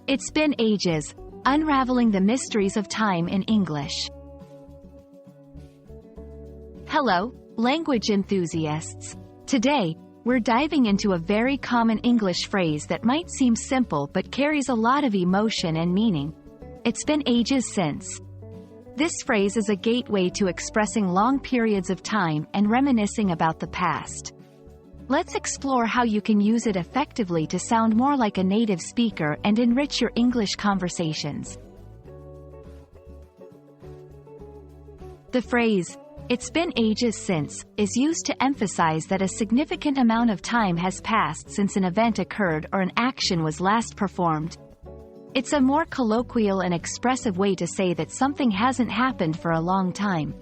It's been ages. Unraveling the mysteries of time in English. Hello, language enthusiasts. Today, we're diving into a very common English phrase that might seem simple but carries a lot of emotion and meaning. It's been ages since. This phrase is a gateway to expressing long periods of time and reminiscing about the past. Let's explore how you can use it effectively to sound more like a native speaker and enrich your English conversations. The phrase, "It's been ages since," is used to emphasize that a significant amount of time has passed since an event occurred or an action was last performed. It's a more colloquial and expressive way to say that something hasn't happened for a long time.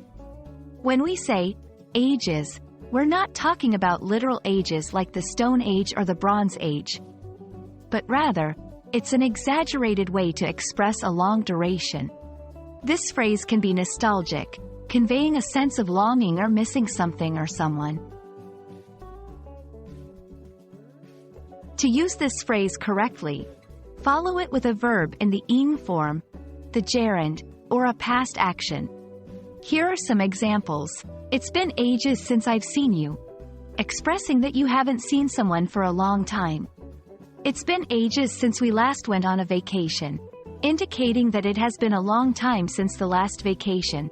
When we say, ages, we're not talking about literal ages like the Stone Age or the Bronze Age. But rather, it's an exaggerated way to express a long duration. This phrase can be nostalgic, conveying a sense of longing or missing something or someone. To use this phrase correctly, follow it with a verb in the ing form, the gerund, or a past action. Here are some examples. It's been ages since I've seen you, expressing that you haven't seen someone for a long time. It's been ages since we last went on a vacation, indicating that it has been a long time since the last vacation.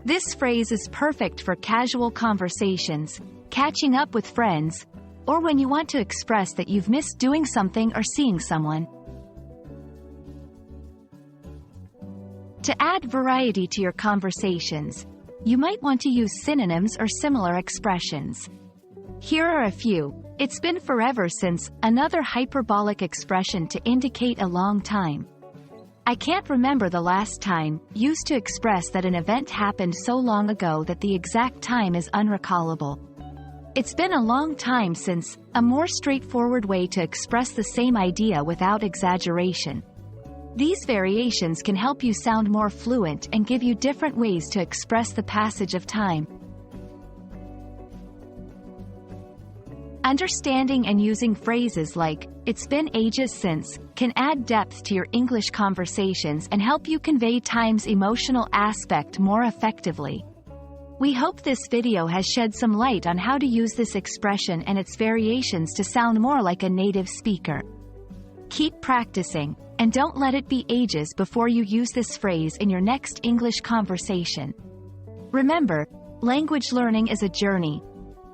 This phrase is perfect for casual conversations, catching up with friends, or when you want to express that you've missed doing something or seeing someone. To add variety to your conversations, you might want to use synonyms or similar expressions. Here are a few. It's been forever since, another hyperbolic expression to indicate a long time. I can't remember the last time, used to express that an event happened so long ago that the exact time is unrecallable. It's been a long time since, a more straightforward way to express the same idea without exaggeration. These variations can help you sound more fluent and give you different ways to express the passage of time. Understanding and using phrases like, "It's been ages since," can add depth to your English conversations and help you convey time's emotional aspect more effectively. We hope this video has shed some light on how to use this expression and its variations to sound more like a native speaker. Keep practicing, and don't let it be ages before you use this phrase in your next English conversation. Remember, language learning is a journey,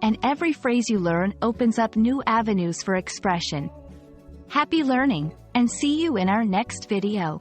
and every phrase you learn opens up new avenues for expression. Happy learning, and see you in our next video.